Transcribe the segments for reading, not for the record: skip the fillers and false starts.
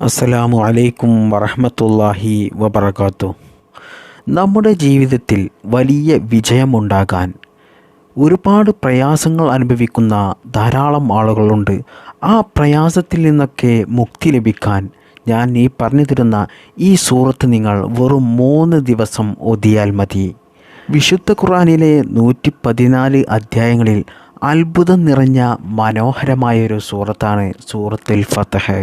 അസ്സലാമു അലൈക്കും വറഹ്മത്തുള്ളാഹി വബറകാതുഹു. നമ്മുടെ ജീവിതത്തിൽ വലിയ വിജയമുണ്ടാകാൻ ഒരുപാട് പ്രയാസങ്ങൾ അനുഭവിക്കുന്ന ധാരാളം ആളുകളുണ്ട്. ആ പ്രയാസത്തിൽ നിന്നൊക്കെ മുക്തി ലഭിക്കാൻ ഞാൻ ഈ പറഞ്ഞു തരുന്ന ഈ സൂറത്ത് നിങ്ങൾ വെറും 3 ദിവസം ഓതിയാൽ മതി. വിശുദ്ധ ഖുർആനിലെ 114 അധ്യായങ്ങളിൽ അത്ഭുതം നിറഞ്ഞ മനോഹരമായൊരു സൂറത്താണ് സൂറത്തുൽ ഫത്ഹ്.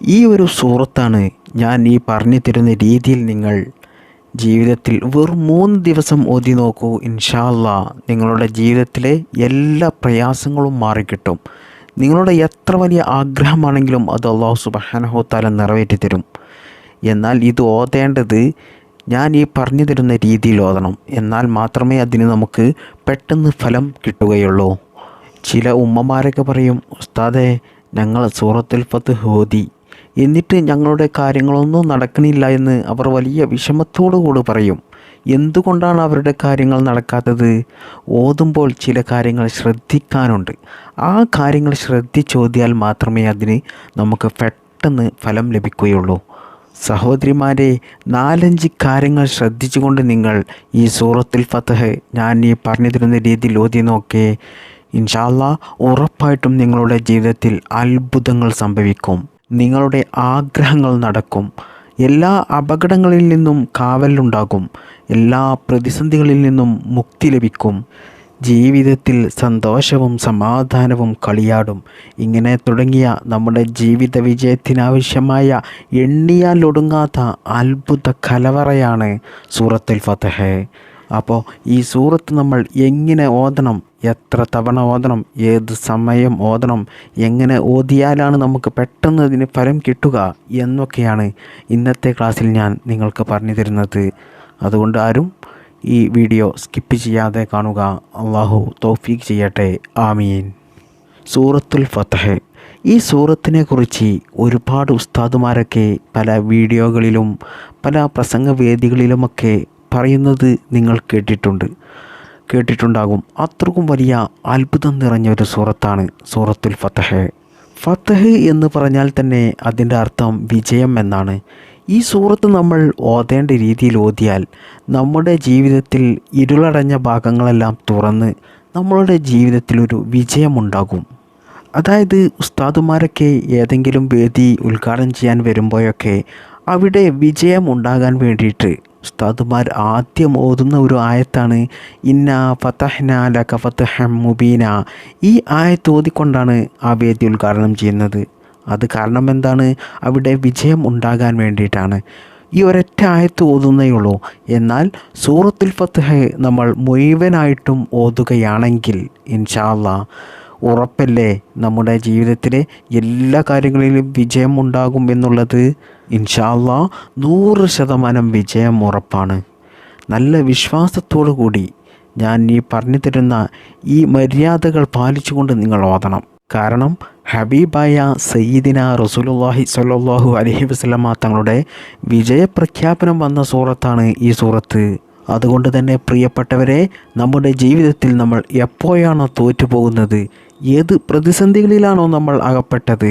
ഈ ഒരു സൂറത്താണ് ഞാൻ ഈ പറഞ്ഞു തരുന്ന രീതിയിൽ നിങ്ങൾ ജീവിതത്തിൽ വെറും 3 ദിവസം ഓതി നോക്കൂ. ഇൻഷാ അല്ലാഹ് നിങ്ങളുടെ ജീവിതത്തിലെ എല്ലാ പ്രയാസങ്ങളും മാറിക്കിട്ടും. നിങ്ങളുടെ എത്ര വലിയ ആഗ്രഹമാണെങ്കിലും അത് അല്ലാഹു സുബ്ഹാനഹു വ തആല നിറവേറ്റി തരും. എന്നാൽ ഇത് ഓതേണ്ടത് ഞാൻ ഈ പറഞ്ഞു തരുന്ന രീതിയിൽ ഓതണം. എന്നാൽ മാത്രമേ അതിന് നമുക്ക് പെട്ടെന്ന് ഫലം കിട്ടുകയുള്ളൂ. ചില ഉമ്മമാരൊക്കെ പറയും, ഉസ്താദേ ഞങ്ങൾ സൂറത്തുൽ ഫത്ഹ് ഓതി, എന്നിട്ട് ഞങ്ങളുടെ കാര്യങ്ങളൊന്നും നടക്കണില്ല എന്ന് അവർ വലിയ വിഷമത്തോടുകൂടി പറയും. എന്തുകൊണ്ടാണ് അവരുടെ കാര്യങ്ങൾ നടക്കാത്തത്? ഓതുമ്പോൾ ചില കാര്യങ്ങൾ ശ്രദ്ധിക്കാനുണ്ട്. ആ കാര്യങ്ങൾ ശ്രദ്ധിച്ചോതിയാൽ മാത്രമേ അതിന് നമുക്ക് പെട്ടെന്ന് ഫലം ലഭിക്കുകയുള്ളൂ. സഹോദരിമാരെ, 4-5 കാര്യങ്ങൾ ശ്രദ്ധിച്ചുകൊണ്ട് നിങ്ങൾ ഈ സൂറത്തുൽ ഫത്ഹ് ഞാൻ ഈ പറഞ്ഞു തരുന്ന രീതിയിൽ ഓതി നോക്കേ. ഇൻഷാ അല്ലാഹ് ഉറപ്പായിട്ടും നിങ്ങളുടെ ജീവിതത്തിൽ അത്ഭുതങ്ങൾ സംഭവിക്കും. നിങ്ങളുടെ ആഗ്രഹങ്ങൾ നടക്കും. എല്ലാ അപകടങ്ങളിൽ നിന്നും കാവലുണ്ടാകും. എല്ലാ പ്രതിസന്ധികളിൽ നിന്നും മുക്തി ലഭിക്കും. ജീവിതത്തിൽ സന്തോഷവും സമാധാനവും കളിയാടും. ഇങ്ങനെ തുടങ്ങിയ നമ്മുടെ ജീവിത വിജയത്തിനാവശ്യമായ എണ്ണിയാലൊടുങ്ങാത്ത അത്ഭുത കലവറയാണ് സൂറത്തുൽ ഫത്ഹ്. അപ്പോൾ ഈ സൂറത്ത് നമ്മൾ എങ്ങനെ ഓതണം, എത്ര തവണ ഓതണം, ഏത് സമയം ഓതണം, എങ്ങനെ ഓതിയാലാണ് നമുക്ക് പെട്ടെന്ന് അതിന് ഫലം കിട്ടുക എന്നൊക്കെയാണ് ഇന്നത്തെ ക്ലാസ്സിൽ ഞാൻ നിങ്ങൾക്ക് പറഞ്ഞു തരുന്നത്. അതുകൊണ്ട് ആരും ഈ വീഡിയോ സ്കിപ്പ് ചെയ്യാതെ കാണുക. അള്ളാഹു തൗഫീഖ് ചെയ്യട്ടെ. ആമീൻ. സൂറത്തുൽ ഫത്ഹ്. ഈ സൂറത്തിനെ കുറിച്ച് ഒരുപാട് ഉസ്താദുമാരൊക്കെ പല വീഡിയോകളിലും പല പ്രസംഗവേദികളിലുമൊക്കെ പറയുന്നത് നിങ്ങൾ കേട്ടിട്ടുണ്ടാകും. അത്രക്കും വലിയ അത്ഭുതം നിറഞ്ഞ ഒരു സൂറത്താണ് സൂറത്തുൽ ഫത്ഹ്. ഫത്ഹ് എന്ന് പറഞ്ഞാൽ തന്നെ അതിൻ്റെ അർത്ഥം വിജയം എന്നാണ്. ഈ സൂറത്ത് നമ്മൾ ഓതേണ്ട രീതിയിൽ ഓതിയാൽ നമ്മുടെ ജീവിതത്തിൽ ഇരുളടഞ്ഞ ഭാഗങ്ങളെല്ലാം തുറന്ന് നമ്മളുടെ ജീവിതത്തിലൊരു വിജയമുണ്ടാകും. അതായത് ഉസ്താദുമാരൊക്കെ ഏതെങ്കിലും വേദി ഉദ്ഘാടനം ചെയ്യാൻ വരുമ്പോഴൊക്കെ അവിടെ വിജയം ഉണ്ടാകാൻ വേണ്ടിയിട്ട് ഉസ്താദുമാർ ആദ്യം ഓതുന്ന ഒരു ആയത്താണ് ഇന്നാ ഫതഹ്നാ ലക ഫതഹൻ മുബീന. ഈ ആയത്ത് ഓതിക്കൊണ്ടാണ് ആ വേദി ഉദ്ഘാടനം ചെയ്യുന്നത്. അത് കാരണം എന്താണ്? അവിടെ വിജയം ഉണ്ടാകാൻ വേണ്ടിയിട്ടാണ്. ഈ ഒരൊറ്റ ആയത്ത് ഓതുന്നേ ഉള്ളൂ. എന്നാൽ സൂറത്തുൽ ഫത്ഹ് നമ്മൾ മുഴുവനായിട്ടും ഓതുകയാണെങ്കിൽ ഇൻഷാ അല്ലാഹ് ഉറപ്പല്ലേ നമ്മുടെ ജീവിതത്തിലെ എല്ലാ കാര്യങ്ങളിലും വിജയം ഉണ്ടാകും എന്നുള്ളത്? ഇൻഷാ അല്ലാഹ് 100% വിജയം ഉറപ്പാണ്. നല്ല വിശ്വാസത്തോടു കൂടി ഞാൻ ഈ പറഞ്ഞു തരുന്ന ഈ മര്യാദകൾ പാലിച്ചുകൊണ്ട് നിങ്ങൾ ഓതണം. കാരണം ഹബീബായ സയ്യിദിന റസൂലുള്ളാഹി സ്വല്ലല്ലാഹു അലൈഹി വസല്ലമ തങ്ങളുടെ വിജയപ്രഖ്യാപനം വന്ന സൂറത്താണ് ഈ സൂറത്ത്. അതുകൊണ്ട് തന്നെ പ്രിയപ്പെട്ടവരെ, നമ്മുടെ ജീവിതത്തിൽ നമ്മൾ എപ്പോഴാണോ തോറ്റുപോകുന്നത്, ഏത് പ്രതിസന്ധികളിലാണോ നമ്മൾ അകപ്പെട്ടത്,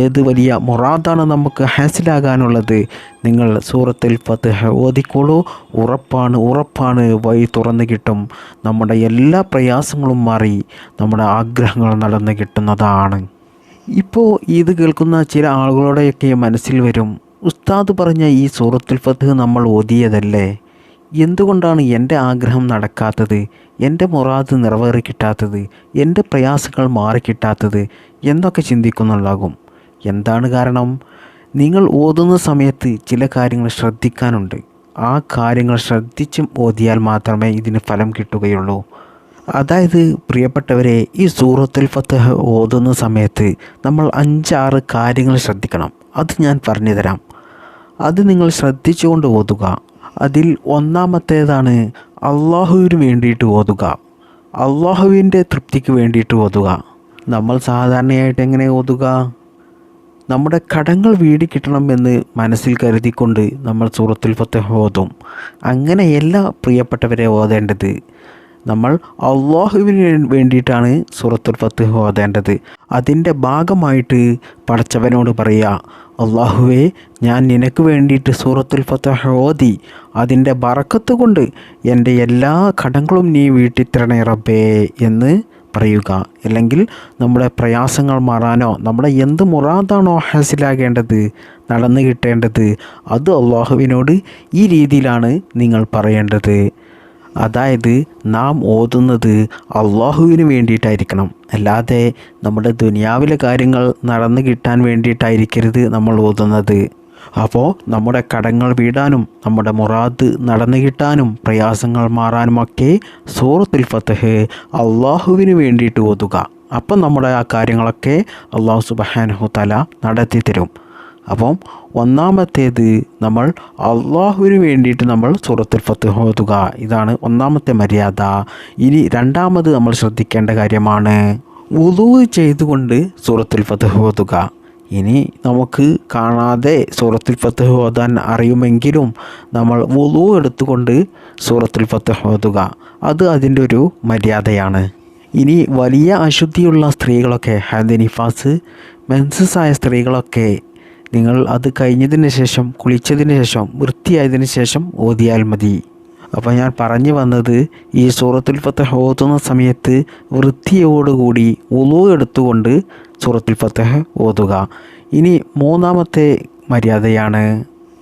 ഏത് വലിയ മുറാദാണ് നമുക്ക് ഹാസിലാകാനുള്ളത്, നിങ്ങൾ സൂറത്തുൽ ഫത്ഹ് ഓതിക്കോളൂ. ഉറപ്പാണ് വഴി തുറന്നു കിട്ടും. നമ്മുടെ എല്ലാ പ്രയാസങ്ങളും മാറി നമ്മുടെ ആഗ്രഹങ്ങൾ നടന്നു കിട്ടുന്നതാണ്. ഇപ്പോൾ ഇത് കേൾക്കുന്ന ചില ആളുകളുടെയൊക്കെ മനസ്സിൽ വരും, ഉസ്താദ് പറഞ്ഞ ഈ സൂറത്തുൽ ഫത്ഹ് നമ്മൾ ഓതിയതല്ലേ, എന്തുകൊണ്ടാണ് എൻ്റെ ആഗ്രഹം നടക്കാത്തത്, എൻ്റെ മുറാദ് നിറവേറി കിട്ടാത്തത്, എൻ്റെ പ്രയാസങ്ങൾ മാറിക്കിട്ടാത്തത് എന്നൊക്കെ ചിന്തിക്കുന്നുണ്ടാകും. എന്താണ് കാരണം? നിങ്ങൾ ഓതുന്ന സമയത്ത് ചില കാര്യങ്ങൾ ശ്രദ്ധിക്കാനുണ്ട്. ആ കാര്യങ്ങൾ ശ്രദ്ധിച്ചും ഓതിയാൽ മാത്രമേ ഇതിന് ഫലം കിട്ടുകയുള്ളൂ. അതായത് പ്രിയപ്പെട്ടവരെ, ഈ സൂറത്തുൽ ഫത്ഹ് ഓതുന്ന സമയത്ത് നമ്മൾ 5-6 കാര്യങ്ങൾ ശ്രദ്ധിക്കണം. അത് ഞാൻ പറഞ്ഞു തരാം. അത് നിങ്ങൾ ശ്രദ്ധിച്ചുകൊണ്ട് ഓതുക. അതിൽ ഒന്നാമത്തേതാണ് അള്ളാഹുവിന് വേണ്ടിയിട്ട് ഓതുക. അള്ളാഹുവിൻ്റെ തൃപ്തിക്ക് വേണ്ടിയിട്ട് ഓതുക. നമ്മൾ സാധാരണയായിട്ട് എങ്ങനെ ഓതുക? നമ്മുടെ കടങ്ങൾ വീടി കിട്ടണമെന്ന് മനസ്സിൽ കരുതിക്കൊണ്ട് നമ്മൾ സൂറത്തുൽ ഫത്ഹ് ഓതും. അങ്ങനെയല്ല പ്രിയപ്പെട്ടവരെ ഓതേണ്ടത്. നമ്മൾ അള്ളാഹുവിന് വേണ്ടിയിട്ടാണ് സൂറത്തുൽ ഫത്ഹ് ഓതേണ്ടത്. അതിൻ്റെ ഭാഗമായിട്ട് പടച്ചവനോട് പറയുക, അള്ളാഹുവേ, ഞാൻ നിനക്ക് വേണ്ടിയിട്ട് സൂറത്തുൽ ഫതഹ് ഓതി അതിൻ്റെ ബറക്കത്ത് കൊണ്ട് എൻ്റെ എല്ലാ കടങ്ങളും നീ വീട്ടിത്തരണേ റബ്ബേ എന്ന് പറയുക. അല്ലെങ്കിൽ നമ്മുടെ പ്രയാസങ്ങൾ മാറാനോ നമ്മുടെ എന്ത് മുറാദാണോ ഹാസിലാകേണ്ടത്, നടന്നു കിട്ടേണ്ടത്, അത് അള്ളാഹുവിനോട് ഈ രീതിയിലാണ് നിങ്ങൾ പറയേണ്ടത്. അതായത് നാം ഓതുന്നത് അള്ളാഹുവിന് വേണ്ടിയിട്ടായിരിക്കണം, അല്ലാതെ നമ്മുടെ ദുനിയാവിലെ കാര്യങ്ങൾ നടന്നു കിട്ടാൻ വേണ്ടിയിട്ടായിരിക്കരുത് നമ്മൾ ഓതുന്നത്. അപ്പോൾ നമ്മുടെ കടങ്ങൾ വീടാനും നമ്മുടെ മുറാദ് നടന്നു കിട്ടാനും പ്രയാസങ്ങൾ മാറാനുമൊക്കെ സൂറത്തുൽ ഫതഹ് അള്ളാഹുവിന് വേണ്ടിയിട്ട് ഓതുക. അപ്പം നമ്മുടെ ആ കാര്യങ്ങളൊക്കെ അള്ളാഹു സുബ്ഹാനഹു തആല നടത്തി തരും. അപ്പം ഒന്നാമത്തേത് നമ്മൾ അള്ളാഹുവിന് വേണ്ടിയിട്ട് നമ്മൾ സൂറത്തുൽ ഫതഹ് ഓതുക, ഇതാണ് ഒന്നാമത്തെ മര്യാദ. ഇനി രണ്ടാമത് നമ്മൾ ശ്രദ്ധിക്കേണ്ട കാര്യമാണ് വുളൂ ചെയ്തുകൊണ്ട് സൂറത്തുൽ ഫതഹ് ഓതുക. ഇനി നമുക്ക് കാണാതെ സൂറത്തുൽ ഫതഹ് ഓതാൻ അറിയുമെങ്കിലും നമ്മൾ വുളൂ എടുത്തുകൊണ്ട് സൂറത്തുൽ ഫതഹ് ഓതുക, അത് അതിൻ്റെ ഒരു മര്യാദയാണ്. ഇനി വലിയ അശുദ്ധിയുള്ള സ്ത്രീകളൊക്കെ, ഹൈദ് നിഫാസ്, മെൻസസ് ആയ സ്ത്രീകളൊക്കെ നിങ്ങൾ അത് കഴിഞ്ഞതിന് ശേഷം, കുളിച്ചതിന് ശേഷം, വൃത്തിയായതിനു ശേഷം ഓതിയാൽ മതി. അപ്പോൾ ഞാൻ പറഞ്ഞു വന്നത്, ഈ സൂറത്തുൽ ഫതഹ് ഓതുന്ന സമയത്ത് വൃത്തിയോടുകൂടി വുളൂ എടുത്തുകൊണ്ട് സൂറത്തുൽ ഫതഹ് ഓതുക. ഇനി മൂന്നാമത്തെ മര്യാദയാണ്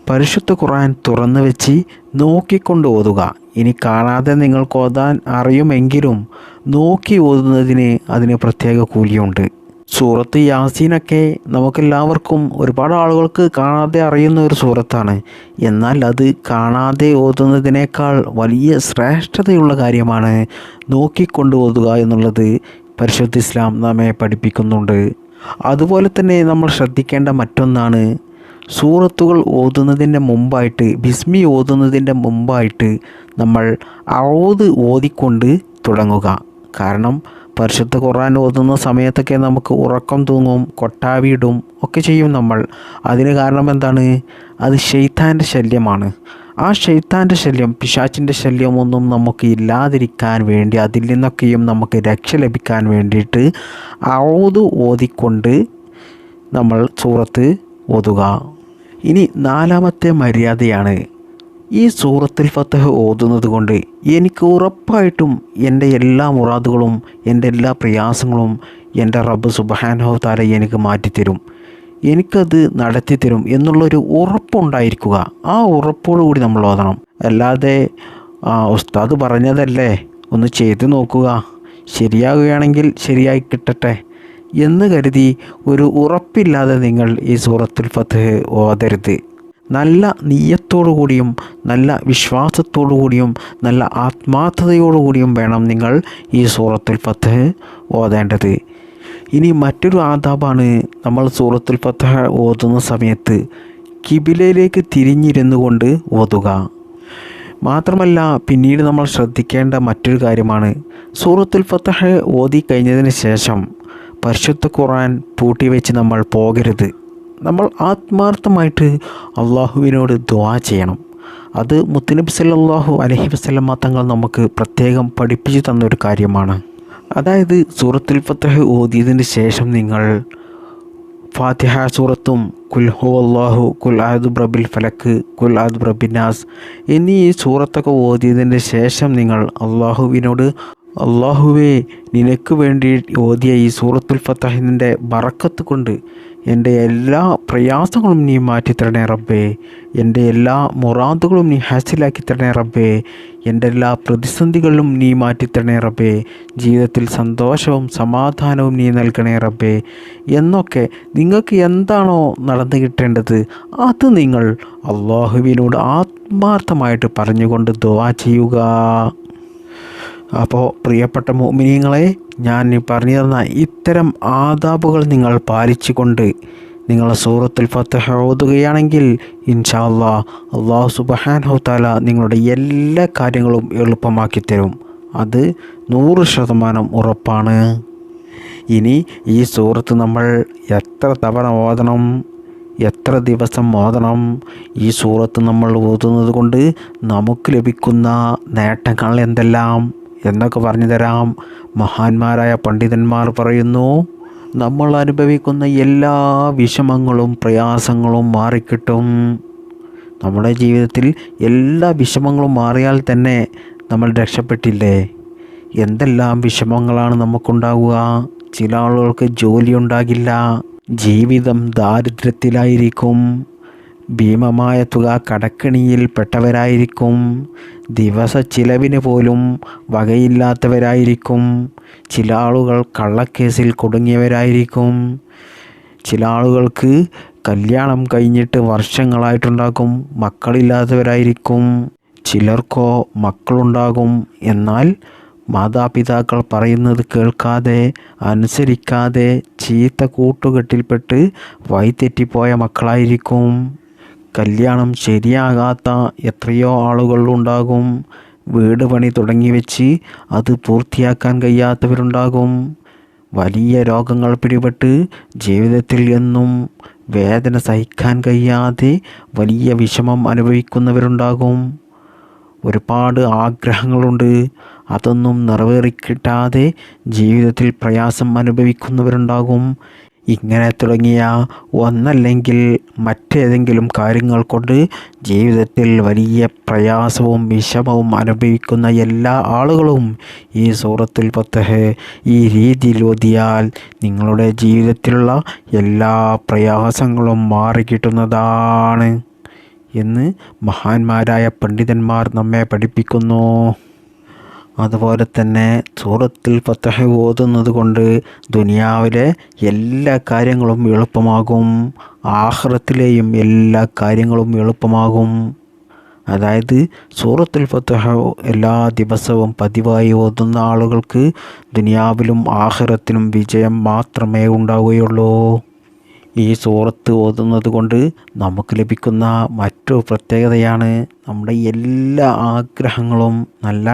പരിശുദ്ധ ഖുർആൻ തുറന്നു വെച്ച് നോക്കിക്കൊണ്ട് ഓതുക. ഇനി കാണാതെ നിങ്ങൾക്ക് ഓതാൻ അറിയുമെങ്കിലും നോക്കി ഓതുന്നതിന് അതിന് പ്രത്യേക കൂലിയുണ്ട്. സൂറത്ത് യാസീനൊക്കെ നമുക്കെല്ലാവർക്കും, ഒരുപാട് ആളുകൾക്ക് കാണാതെ അറിയുന്ന ഒരു സൂറത്താണ്. എന്നാൽ അത് കാണാതെ ഓതുന്നതിനേക്കാൾ വലിയ ശ്രേഷ്ഠതയുള്ള കാര്യമാണ് നോക്കിക്കൊണ്ട് ഓതുക എന്നുള്ളത് പരിശുദ്ധ ഇസ്ലാം നമ്മെ പഠിപ്പിക്കുന്നുണ്ട്. അതുപോലെ തന്നെ നമ്മൾ ശ്രദ്ധിക്കേണ്ട മറ്റൊന്നാണ്, സൂറത്തുകൾ ഓതുന്നതിൻ്റെ മുമ്പായിട്ട്, ബിസ്മി ഓതുന്നതിൻ്റെ മുമ്പായിട്ട് നമ്മൾ ഔദ് ഓതിക്കൊണ്ട് തുടങ്ങുക. കാരണം പരിശുദ്ധ ഖുർആൻ ഓതുന്ന സമയത്തൊക്കെ നമുക്ക് ഉറക്കം തൂങ്ങും, കൊട്ടാവിയിടും ഒക്കെ ചെയ്യും നമ്മൾ. അതിന് കാരണം എന്താണ്? അത് ശൈത്താൻ്റെ ശല്യമാണ്. ആ ശൈത്താൻ്റെ ശല്യം, പിശാചിൻ്റെ ശല്യമൊന്നും നമുക്ക് ഇല്ലാതിരിക്കാൻ വേണ്ടി, അതിൽ നിന്നൊക്കെയും നമുക്ക് രക്ഷ ലഭിക്കാൻ വേണ്ടിയിട്ട് ഔദ് ഓതിക്കൊണ്ട് നമ്മൾ സൂറത്ത് ഓതുക. ഇനി നാലാമത്തെ മര്യാദയാണ്, ഈ സൂറത്തുൽ ഫതഹ് ഓതുന്നത് കൊണ്ട് എനിക്ക് ഉറപ്പായിട്ടും എൻ്റെ എല്ലാ മുറാദുകളും, എൻ്റെ എല്ലാ പ്രയാസങ്ങളും എൻ്റെ റബ്ബ് സുബ്ഹാനഹു തആല എനിക്ക് മാറ്റിത്തരും, എനിക്കത് നടത്തിത്തരും എന്നുള്ളൊരു ഉറപ്പുണ്ടായിരിക്കുക. ആ ഉറപ്പോടുകൂടി നമ്മൾ ഓതണം. അല്ലാതെ ഉസ്താദ് പറഞ്ഞതല്ലേ, ഒന്ന് ചെയ്തു നോക്കുക, ശരിയാകുകയാണെങ്കിൽ ശരിയായി കിട്ടട്ടെ എന്ന് കരുതി ഒരു ഉറപ്പില്ലാതെ നിങ്ങൾ ഈ സൂറത്തുൽ ഫതഹ് ഓതരുത്. നല്ല നിയ്യത്തോടു കൂടിയും നല്ല വിശ്വാസത്തോടു കൂടിയും നല്ല ആത്മാർത്ഥതയോടുകൂടിയും വേണം നിങ്ങൾ ഈ സൂറത്തുൽ ഫതഹ് ഓതേണ്ടത്. ഇനി മറ്റൊരു ആദാബാണ്, നമ്മൾ സൂറത്തുൽ ഫതഹ് ഓതുന്ന സമയത്ത് കിബിലയിലേക്ക് തിരിഞ്ഞിരുന്നു കൊണ്ട് ഓതുക. മാത്രമല്ല പിന്നീട് നമ്മൾ ശ്രദ്ധിക്കേണ്ട മറ്റൊരു കാര്യമാണ്, സൂറത്തുൽ ഫതഹ് ഓതി കഴിഞ്ഞതിന് ശേഷം പരിശുദ്ധ ഖുർആൻ പൂട്ടിവെച്ച് നമ്മൾ പോകരുത്. നമ്മൾ ആത്മാർത്ഥമായിട്ട് അള്ളാഹുവിനോട് ദുആ ചെയ്യണം. അത് മുത്തുനബി സല്ലല്ലാഹു അലൈഹി വസല്ലമ തങ്ങൾ നമുക്ക് പ്രത്യേകം പഠിപ്പിച്ചു തന്നൊരു കാര്യമാണ്. അതായത് സൂറത്തുൽ ഫതഹ് ഓതിയതിന് ശേഷം നിങ്ങൾ ഫാത്തിഹ സൂറത്തും കുൽ ഹുവല്ലാഹു, കുൽ അഊദു ബിറബ്ബിൽ ഫലക്ക്, കുൽ അഊദു ബിറബ്ബിന്നാസ് എന്നീ സൂറത്തൊക്കെ ഓതിയതിന് ശേഷം നിങ്ങൾ അള്ളാഹുവിനോട്, അള്ളാഹുവേ, നിനക്ക് വേണ്ടി ഓതിയ ഈ സൂറത്തുൽ ഫതഹിൻ്റെ ബറക്കത്ത് കൊണ്ട് എൻ്റെ എല്ലാ പ്രയാസങ്ങളും നീ മാറ്റിത്തരണേ റബ്ബേ, എൻ്റെ എല്ലാ മുറാദുകളും നീ ഹാസിലാക്കി തരണേ റബ്ബേ, എൻ്റെ എല്ലാ പ്രതിസന്ധികളിലും നീ മാറ്റിത്തരണേ റബ്ബേ, ജീവിതത്തിൽ സന്തോഷവും സമാധാനവും നീ നൽകണേ റബ്ബേ എന്നൊക്കെ നിങ്ങൾക്ക് എന്താണോ നടന്നു കിട്ടേണ്ടത് അത് നിങ്ങൾ അള്ളാഹുവിനോട് ആത്മാർത്ഥമായിട്ട് പറഞ്ഞുകൊണ്ട് ദുആ ചെയ്യുക. അപ്പോൾ പ്രിയപ്പെട്ട മുഅ്മിനീങ്ങളെ, ഞാൻ പറഞ്ഞു തന്ന ഇത്തരം ആദാബുകൾ നിങ്ങൾ പാലിച്ചുകൊണ്ട് നിങ്ങൾ സൂറത്തുൽ ഫതഹ് ഓതുകയാണെങ്കിൽ ഇൻഷാ അല്ലാഹ് അല്ലാഹു സുബ്ഹാനഹു തആല നിങ്ങളുടെ എല്ലാ കാര്യങ്ങളും എളുപ്പമാക്കി തരും. അത് 100% ഉറപ്പാണ്. ഇനി ഈ സൂറത്ത് നമ്മൾ എത്ര തവണ ഓതണം, എത്ര ദിവസം ഓതണം, ഈ സൂറത്ത് നമ്മൾ ഓതുന്നത് കൊണ്ട് നമുക്ക് ലഭിക്കുന്ന നേട്ടങ്ങൾ എന്തെല്ലാം എന്നൊക്കെ പറഞ്ഞു തരാം. മഹാന്മാരായ പണ്ഡിതന്മാർ പറയുന്നു, നമ്മൾ അനുഭവിക്കുന്ന എല്ലാ വിഷമങ്ങളും പ്രയാസങ്ങളും മാറിക്കിട്ടും. നമ്മുടെ ജീവിതത്തിൽ എല്ലാ വിഷമങ്ങളും മാറിയാൽ തന്നെ നമ്മൾ രക്ഷപ്പെട്ടില്ലേ? എന്തെല്ലാം വിഷമങ്ങളാണ് നമുക്കുണ്ടാവുക. ചില ആളുകൾക്ക് ജോലി ഉണ്ടാകില്ല, ജീവിതം ദാരിദ്ര്യത്തിലായിരിക്കും, ഭീമമായ തുക കടക്കെണിയിൽ പെട്ടവരായിരിക്കും, ദിവസ ചിലവിന് പോലും വകയില്ലാത്തവരായിരിക്കും, ചില ആളുകൾ കള്ളക്കേസിൽ കുടുങ്ങിയവരായിരിക്കും, ചില ആളുകൾക്ക് കല്യാണം കഴിഞ്ഞിട്ട് വർഷങ്ങളായിട്ടുണ്ടാകും, മക്കളില്ലാത്തവരായിരിക്കും, ചിലർക്കോ മക്കളുണ്ടാകും, എന്നാൽ മാതാപിതാക്കൾ പറയുന്നത് കേൾക്കാതെ അനുസരിക്കാതെ ചീത്ത കൂട്ടുകെട്ടിൽപ്പെട്ട് വഴിതെറ്റിപ്പോയ മക്കളായിരിക്കും. കല്യാണം ശരിയാകാത്ത എത്രയോ ആളുകൾ ഉണ്ടാകും. വീട് പണി തുടങ്ങി വെച്ച് അത് പൂർത്തിയാക്കാൻ കഴിയാത്തവരുണ്ടാകും. വലിയ രോഗങ്ങൾ പിടിപെട്ട് ജീവിതത്തിൽ എന്നും വേദന സഹിക്കാൻ കഴിയാതെ വലിയ വിഷമം അനുഭവിക്കുന്നവരുണ്ടാകും. ഒരുപാട് ആഗ്രഹങ്ങളുണ്ട്, അതൊന്നും നിറവേറിക്കിട്ടാതെ ജീവിതത്തിൽ പ്രയാസം അനുഭവിക്കുന്നവരുണ്ടാകും. ഇങ്ങനെ തുടങ്ങിയ ഒന്നല്ലെങ്കിൽ മറ്റേതെങ്കിലും കാര്യങ്ങൾ കൊണ്ട് ജീവിതത്തിൽ വലിയ പ്രയാസവും വിഷമവും അനുഭവിക്കുന്ന എല്ലാ ആളുകളും ഈ സൂറത്തുൽ ഫത്ഹ് ഈ രീതിയിൽ ഓതിയാൽ നിങ്ങളുടെ ജീവിതത്തിലുള്ള എല്ലാ പ്രയാസങ്ങളും മാറിക്കിട്ടുന്നതാണ് എന്ന് മഹാന്മാരായ പണ്ഡിതന്മാർ നമ്മെ പഠിപ്പിക്കുന്നു. അതുപോലെ തന്നെ സൂറത്തുൽ ഫത്ഹ് ഓതുന്നത് കൊണ്ട് ദുനിയാവിലെ എല്ലാ കാര്യങ്ങളും എളുപ്പമാകും, ആഖിറത്തിലെയും എല്ലാ കാര്യങ്ങളും എളുപ്പമാകും. അതായത് സൂറത്തുൽ ഫത്ഹ് എല്ലാ ദിവസവും പതിവായി ഓതുന്ന ആളുകൾക്ക് ദുനിയാവിലും ആഖിറത്തിലും വിജയം മാത്രമേ ഉണ്ടാവുകയുള്ളൂ. ഈ സൂറത്ത് ഓതുന്നത് കൊണ്ട് നമുക്ക് ലഭിക്കുന്ന മറ്റൊരു പ്രത്യേകതയാണ് നമ്മുടെ എല്ലാ ആഗ്രഹങ്ങളും നല്ല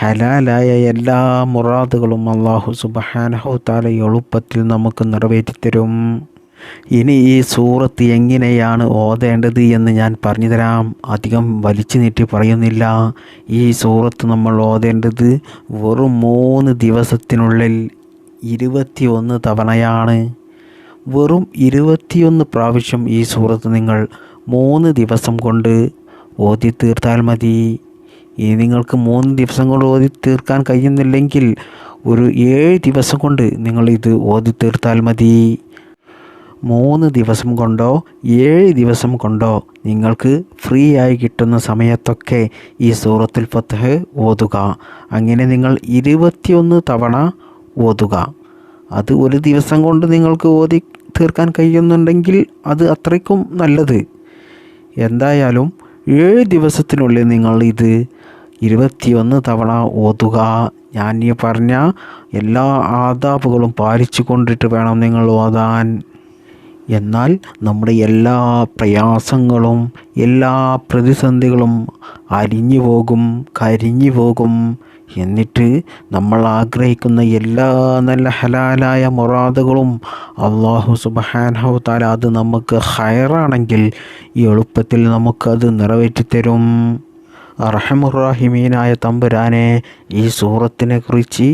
ഹലാലായ എല്ലാ മുറാദുകളും അല്ലാഹു സുബ്ഹാനഹു തആല എളുപ്പത്തിൽ നമുക്ക് നിറവേറ്റിത്തരും. ഇനി ഈ സൂറത്ത് എങ്ങനെയാണ് ഓതേണ്ടത് എന്ന് ഞാൻ പറഞ്ഞു തരാം. അധികം വലിച്ചു നീട്ടി പറയുന്നില്ല. ഈ സൂറത്ത് നമ്മൾ ഓതേണ്ടത് വെറും 3 ദിവസത്തിനുള്ളിൽ 21 തവണയാണ്. വെറും 21 പ്രാവശ്യം ഈ സൂറത്ത് നിങ്ങൾ 3 ദിവസം കൊണ്ട് ഓതി തീർത്താൽ മതി. ഇനി നിങ്ങൾക്ക് 3 ദിവസം കൊണ്ട് ഓതി തീർക്കാൻ കഴിയുന്നില്ലെങ്കിൽ ഒരു 7 ദിവസം കൊണ്ട് നിങ്ങൾ ഇത് ഓതി തീർത്താൽ മതി. 3 ദിവസം കൊണ്ടോ 7 ദിവസം കൊണ്ടോ നിങ്ങൾക്ക് ഫ്രീ ആയി കിട്ടുന്ന സമയത്തൊക്കെ ഈ സൂറത്തുൽ ഫത്ഹ് ഓതുക. അങ്ങനെ നിങ്ങൾ 21 തവണ ഓതുക. അത് ഒരു ദിവസം കൊണ്ട് നിങ്ങൾക്ക് ഓതി തീർക്കാൻ കഴിയുന്നുണ്ടെങ്കിൽ അത് അത്രയ്ക്കും നല്ലത്. എന്തായാലും 7 ദിവസത്തിനുള്ളിൽ നിങ്ങൾ ഇത് 21 തവണ ഓതുക. ഞാൻ ഈ പറഞ്ഞ എല്ലാ ആദാബുകളും പാലിച്ചു കൊണ്ടിട്ട് വേണം നിങ്ങൾ ഓതാൻ. എന്നാൽ നമ്മുടെ എല്ലാ പ്രയാസങ്ങളും എല്ലാ പ്രതിസന്ധികളും അരിഞ്ഞു പോകും, കരിഞ്ഞു പോകും. എന്നിട്ട് നമ്മൾ ആഗ്രഹിക്കുന്ന എല്ലാ നല്ല ഹലാലായ മുറാദുകളും അല്ലാഹു സുബ്ഹാനഹു തആല അത് നമുക്ക് ഖൈറാണെങ്കിൽ എളുപ്പത്തിൽ നമുക്കത് നിറവേറ്റിത്തരും. അർഹമുർ-റഹീമീനായ തമ്പുരാനെ, ഈ സൂറത്തിനെ കുറിച്ച്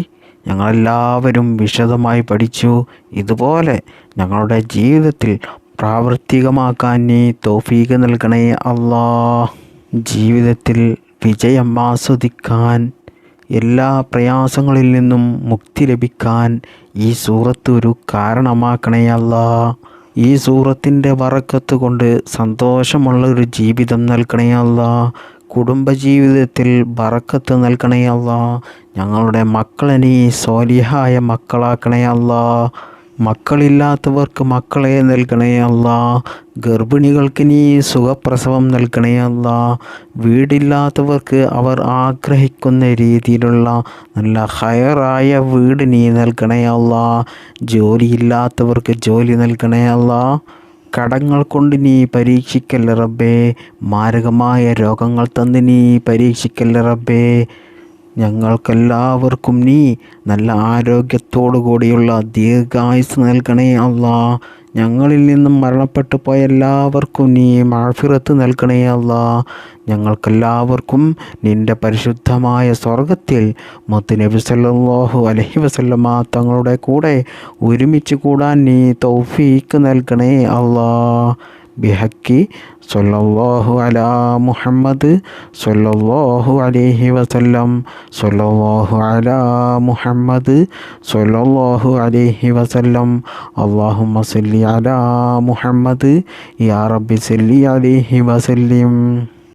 ഞങ്ങളെല്ലാവരും വിശദമായി പഠിച്ചു. ഇതുപോലെ ഞങ്ങളുടെ ജീവിതത്തിൽ പ്രാവർത്തികമാക്കാൻ നീ തൗഫീഖ് നൽകണേ അല്ലാ. ജീവിതത്തിൽ വിജയം ആസ്വദിക്കാൻ, എല്ലാ പ്രയാസങ്ങളിൽ നിന്നും മുക്തി ലഭിക്കാൻ ഈ സൂറത്ത് ഒരു കാരണമാക്കണേ അല്ലാ. ഈ സൂറത്തിൻ്റെ ബറക്കത്ത് കൊണ്ട് സന്തോഷമുള്ള ഒരു ജീവിതം നൽകണേ അല്ലാ. കുടുംബജീവിതത്തിൽ ബറക്കത്ത് നൽകണേ അല്ലാ. ഞങ്ങളുടെ മക്കളെ നീ സ്വാലിഹായ മക്കളാക്കണേ അല്ലാ. മക്കളില്ലാത്തവർക്ക് മക്കളെ നൽകണേ അല്ലാ. ഗർഭിണികൾക്ക് നീ സുഖപ്രസവം നൽകണേ അല്ലാ. വീടില്ലാത്തവർക്ക് അവർ ആഗ്രഹിക്കുന്ന രീതിയിലുള്ള നല്ല ഹയറായ വീട് നീ നൽകണേ അല്ലാ. ജോലിയില്ലാത്തവർക്ക് ജോലി നൽകണേ അല്ലാ. കടങ്ങൾ കൊണ്ട് നീ പരീക്ഷിക്കല്ല റബ്ബേ. മാരകമായ രോഗങ്ങൾ തന്ന് നീ പരീക്ഷിക്കല്ല റബ്ബേ. ഞങ്ങൾക്കെല്ലാവർക്കും നീ നല്ല ആരോഗ്യത്തോടു കൂടിയുള്ള ദീർഘായുസ് നൽകണേ അല്ലാ. ഞങ്ങളിൽ നിന്നും മരണപ്പെട്ടു പോയ എല്ലാവർക്കും നീ മഗ്ഫിറത്ത് നൽകണേ അല്ലാ. ഞങ്ങൾക്കെല്ലാവർക്കും നിൻ്റെ പരിശുദ്ധമായ സ്വർഗത്തിൽ മുത്ത് നബി സല്ലല്ലാഹു അലൈഹി വസല്ലമ തങ്ങളുടെ കൂടെ ഒരുമിച്ച് കൂടാൻ നീ തൗഫീക്ക് നൽകണേ അല്ലാ. ബിഹക്കി സല്ലല്ലാഹു അലാ മുഹമ്മദ് സല്ലല്ലാഹു അലൈഹി വസല്ലം സല്ലല്ലാഹു അലാ മുഹമ്മദ് സല്ലല്ലാഹു അലൈഹി വസല്ലം. അല്ലാഹുമ്മ സല്ലി അലാ മുഹമ്മദ് യാ റബ്ബി സല്ലി അലൈഹി വസല്ലം.